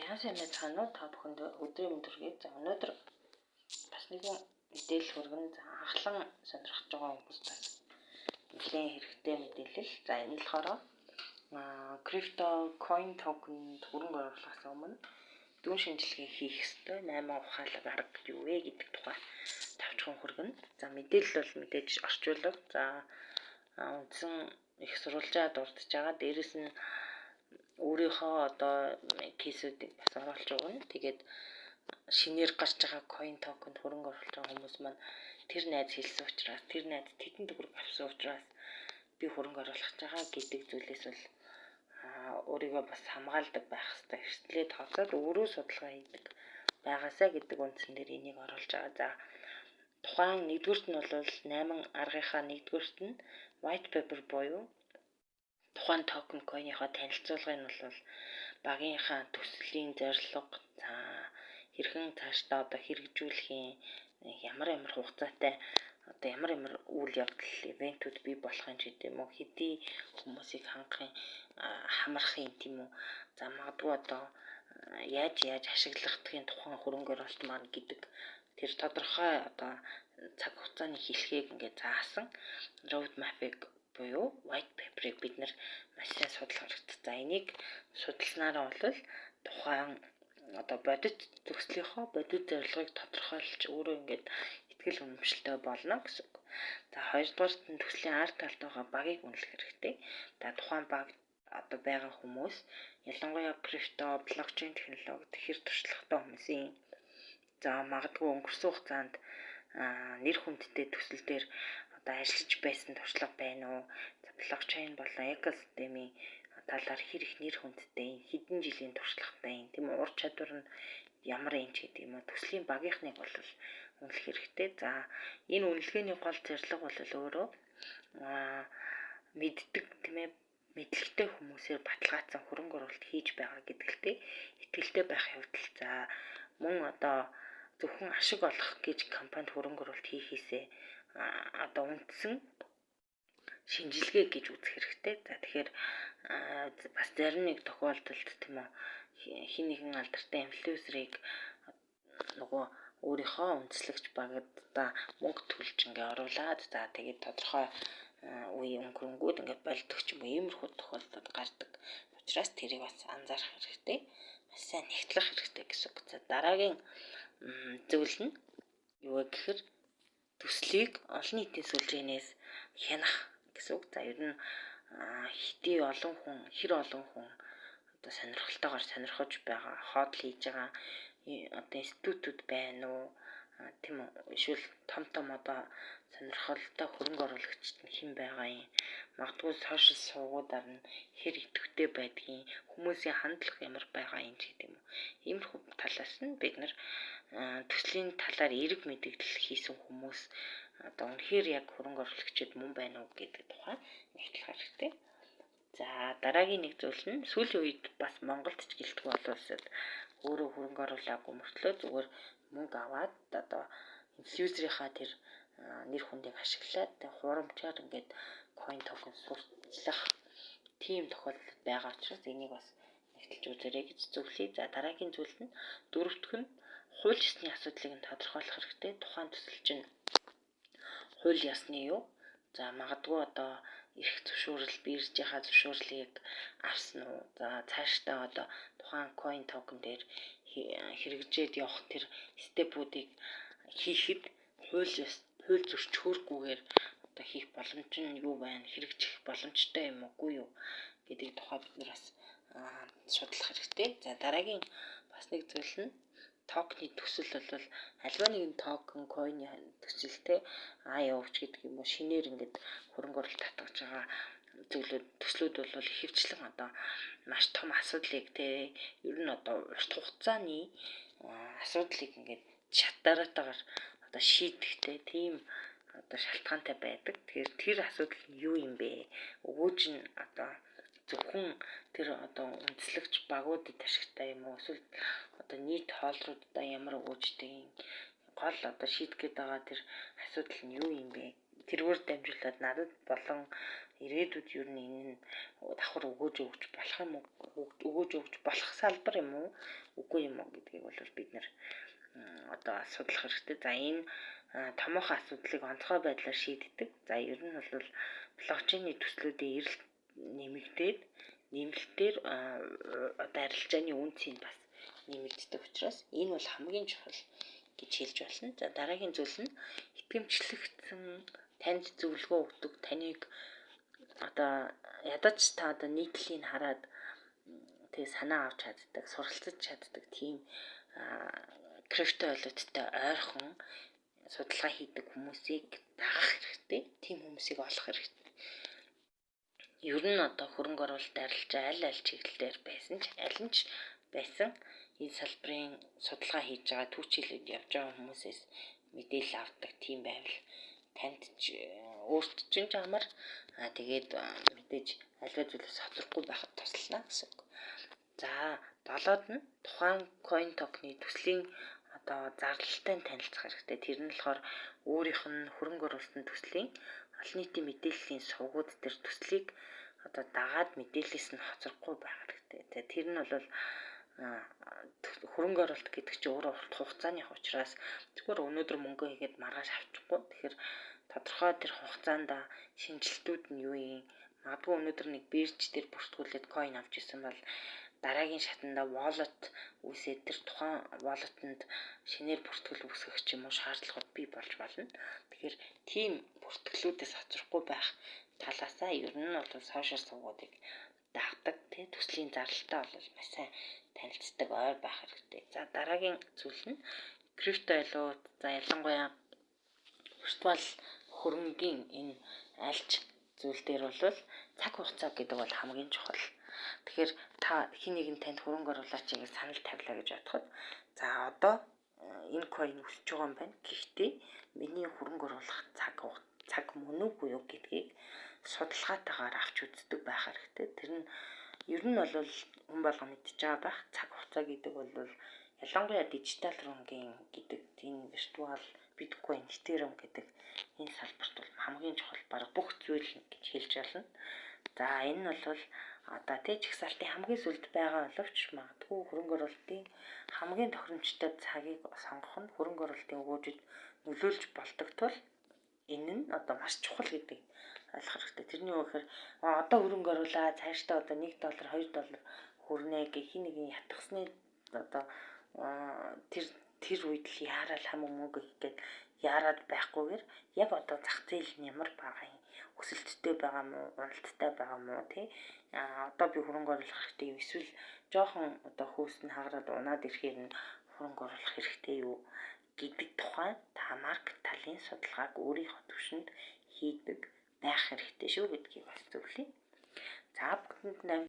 Яасан мэцхан уу та бүхэнд өдрийн өдрөгийг за өнөөдөр бас нэгэн мэдээлэл хүргэн за анхлан сонирхож байгаа хүмүүст нэлээд хэрэгтэй мэдээлэл. За энэ нь болохоор крипто coin token хөрөнгө оруулахаас өмнө дүн шинжилгээ хийх ёстой 8 ухаалаг арга юу вэ гэдэг тухай тавчхан хүргэн. За мэдээлэл бол мэдээж орчуулга. За үндсэн их сурвалжаа дурдж байгаа. Дээрэс нь өөрийнхөө одоо кейсүүдийг бас оруулж өгнө. Тэгээд шинээр гарч байгаа coin token хөрөнгө оруулж байгаа хүмүүс маань тэр найз хэлсэн учраас тэр найз тэдэн төгрөг авсан учраас би хөрөнгө оруулах гэж байгаа гэдэг зүйлээс бол өөрийгөө бас хамгаалдаг байх хэрэгтэй. Эрсдлээ тооцоод өөрөө судалгаа хийдэг байгаасаа гэдэг үндсэн дээр энийг оруулж байгаа. За тухайн нэгдүгüрт нь бол 8 аргынхаа нэгдүгüрт нь white paper буюу тухайн токен coin-ийнхаа танилцуулгыг нь бол багийнхаа төслийн зорилго, за хэрхэн цаашдаа одоо хэрэгжүүлэх юм, ямар хугацаатай одоо ямар үйл явдал ивентүүд бий болох юм ч гэдэм үү, хэдий хүмүүсийг хангахын хамрахын тийм үү. За магадгүй одоо яаж ашиглахдагын тухайн хөрөнгө оруулалт маань гэдэг тэр тодорхой одоо цаг хугацааны хэлхийг ингээд заасан road map-ыг буюу white paper-ыг бид нар маш сайн судлах хэрэгтэй. За энийг судалснараа бол тухайн одоо бодит төслийнхөө бодит зорилгыг тодорхойлж өөрөө ингээд ихтгэл үнэмшилтэй болно гэсэн үг. За хоёрдугаарт нь төслийн ард талд байгаа багийг үнэлэх хэрэгтэй. За тухайн баг одоо байгаа хүмүүс ялангуяа крипто, блокчейн технологид хэр туршлагатай хүмүүсийн за магадгүй өнгөрсөн хугацаанд нэр хүндтэй төсөл дээр одоо ажиллаж байсан туршлага байна уу? За блокчейн болон экосистемийн талаар хэр их нэр хүндтэй, хэдэн жилийн туршлагатай юм, тийм ур чадвар нь ямар юм ч гэдэг юм уу. Төслийн багийнхныг бол үнэлэх хэрэгтэй. За энэ үнэлгээний гол зорилго бол өөрөө мэддэг тийм ээ мэдлэгтэй хүмүүсээр баталгаажсан хөрөнгө оруулалт хийж байгаа гэдэгтэй итгэлтэй байх явдал. За мөн одоо зөвхөн ашиг олох гэж компанид хөрөнгө оруулалт хийхээсээ одоо үндсэн шинжилгээ гэж үзэх хэрэгтэй. За тэгэхээр бас зарим нэг тохиолдолд тийм үү хин нэгэн алдартай инфлюенсерыг нөгөө өөрийнхөө үндэслэгч багада мөнгө төлж ингээ оруулаад за тэгээд тодорхой үе өнгөрөнгүүд ингээ болдог юм уу, иймэрхүү тохиолдолд гардаг. Учираас тэрийг бас анзаарах хэрэгтэй. Маш сайн нэгтлэх хэрэгтэй гэсэн үг. За дараагийн зүйл нь юу вэ гэхээр төслийг олон нийтийн сүлжээнээс хянах гэсэн үг. За ер нь хэдий олон хүн, хэр олон хүн одоо сонирхолтойгоор сонирхож байгаа, хоол хийж байгаа одоо институтууд байна уу? Тийм үү? Эсвэл том одоо сонирхолтой хөрөнгө оруулагчид нь хэн байгаа юм? Магадгүй сошиал сувгуудаар нь хэр идэвхтэй байдгийг, хүмүүсийн хандлага ямар байгаа юм ч гэдэг юм уу. Иймэрхүү талаас нь бид нар төслийн талаар эерэг мэдээлэл хийсэн хүмүүс одоо үнэхээр яг хөрөнгө оруулагчид мөн байна уу гэдэг тухай нэгтлэх хэрэгтэй. За дараагийн нэг зүйл нь сүүлийн үед бас Монголд ч гэлтгүй боловсод өөрөө хөрөнгө оруулаагүй мөртлөө зүгээр мөнгө аваад одоо инфлюенсерийнхаа тэр нэр хүндийг ашиглаад хурамчаар ингээд coin token сурталчлах тийм тохиолдол байгаа учраас энийг бас нэгтэлж үзээрэй гэж зөвлөе. За дараагийн зүйл нь дөрөвдөх нь хууль ёсны асуудлыг нь тодорхойлох хэрэгтэй. Тухайн төсөл чинь хууль ёсны юу? За магадгүй одоо эрх зөвшөөрөл, биржийнхаа зөвшөөрлийг авсан уу? За цаашдаа одоо тухайн coin token дээр хэрэгжээд явах тэр степүүдийг хийхэд хууль зөрчхөөргүйгээр одоо хийх боломж нь юу байна? Хэрэгжих боломжтой юм уугүй юу гэдэг тухай бид нар бас судлах хэрэгтэй. За дараагийн бас нэг зүйл нь токны төсөл бол альва нэгэн токен coin-ийн төсөлтэй IOH гэдэг юм уу шинээр ингээд хөрөнгө оруулалт татгаж байгаа төслүүд бол ихэвчлэн одоо маш том асуудлыг ер нь одоо урт хугацааны асуудлыг ингээд шатаратаагаар одоо шийдэхтэй тийм одоо шалтгаантай байдаг. Тэгэхээр тэр асуудал нь юу юм бэ? Өгөөж нь одоо зөвхөн тэр одоо үндэслэгч багуудад ашигтай юм уу? Эсвэл одоо нийт хоолруудаа ямар өгөөжтэй гол одоо шийдэх гээд байгаа тэр асуудал нь юу юм бэ тэргээр дамжуулаад надад болон ирээдүйд юу нэг давхар өгөөж өгч болох юм уу, өгөөж өгч болох салбар юм уу, үгүй юм уу гэдгийг бол бид нэр одоо судлах хэрэгтэй. За энэ томоохон асуудлыг онцгой байдлаар шийддэг. За ер нь бол блокчейний төслүүдийн эрэлт нэмэгдээд нэмэлтээр одоо арилжааны үнцийг бас нэмэгддэг учраас энэ бол хамгийн чухал гэж хэлж болно. За дараагийн зүйл нь итгэмжлэгдсэн танд зөвлөгөө өгдөг, таныг одоо ядаж та одоо нийтлийг хараад тэгээ санаа авч чаддаг, суралцаж чаддаг тийм крипто валюттай ойрхон судалгаа хийдэг хүмүүсийг дагах хэрэгтэй. Тийм хүмүүсийг олох хэрэгтэй. Ер нь одоо хөрөнгө оруулалт арилжаа аль чиглэлээр байсан ч аль нь ч байсан энэ салбарын судалгаа хийж байгаа түүхийлэлд явж байгаа хүмүүсээс мэдээлэл авдаг тийм байвал танд өөрт чинь амар тэгээд мэдээж аливаа зүйлээс хоцрохгүй байхад туслана гэсэн үг. За 7-д нь тухайн coin token-ы төслийн одоо зардалтай танилцах хэрэгтэй. Тэр нь болохоор өөрийнх нь хөрөнгө оруулалтын төслийн олон нийтийн мэдээллийн сувгууд төр төслийг одоо дагаад мэдээллээс нь хоцрохгүй байх хэрэгтэй. За тэр нь бол хөрөнгө оруулалт гэдэг чинь өөрөө урт хугацааны учраас зөвхөн өнөөдөр мөнгө хийгээд маргааш авчихгүй. Тэгэхээр тодорхой тэр хугацаанд шинжилтүүд нь юу юм? Магадгүй өнөөдөр нэг бирж дээр бүртгүүлээд coin авч исэн бол дараагийн шатанда wallet үүсээд тэр тухайн wallet-нд шинээр бүртгэл үүсгэх ч юм уу шаардлагууд бий болж болно. Тэгэхээр тийм бүртгэлүүдээс хоцрохгүй байх талаасаа ер нь бол сошиал сувгуудыг дагадаг тийм төслийн зардалтай бол маш сайн танилцдаг ойр байх хэрэгтэй. За дараагийн зүйл нь крипто валют. За ялангуяа виртуал хөрөнгийн энэ альч зүйл дээр бол цаг хугацаа гэдэг бол хамгийн чухал. Тэгэхээр та хин нэгэн танд хөрөнгө оруулаач гэж санал тавилаа гэж бодоход за одоо энэ coin өсөж байгаа юм байна. Гэхдээ миний хөрөнгө оруулах цаг мөн үгүй юу гэдгийг судалгаатайгаар авч үздэг байх хэрэгтэй. Тэр нь ер нь бол хүн болго мэдчихэж байгаа байх. Цаг хугацаа гэдэг бол ялангуяа дижитал хөрөнгөний гэдэг энэ виртуал биткойн, этериум гэдэг энэ салбарт бол хамгийн чухал баг бүх зүйл гэж хэлж байна. За энэ нь бол одоо тэг чагсаалтын хамгийн сүлд байгаа боловч магадгүй хөрөнгө оруулалтын хамгийн тохиромжтой цагийг сонгох нь хөрөнгө оруулалтын өгөөжөд нөлөөлж болдог тул энэ нь одоо маш чухал гэдэг ойлгох хэрэгтэй. Тэрний үг гэхээр одоо хөрөнгө оруулаа цаашдаа одоо $1, $2 хүрнэ гэх хин нэгэн ятгахсны одоо тэр үед л яарал хамаг мөнгө хийгээд яарад байхгүйгээр яг одоо зах зээл нь ямар байгаа юм, өсөлттэй байгаа мó, уналттай байгаа мó тий одоо би хөрөнгө оруулах хэрэгтэй юу, эсвэл жоохон одоо хөөсн хагараад унаад ирэхээр нь хөрөнгө оруулах хэрэгтэй юу гэдэг тухай та маркет талын судалгааг өөрийнхөө төвшөнд хийдэг байх хэрэгтэй шүү гэдгийг бас зөвлөе. За бүгдэнд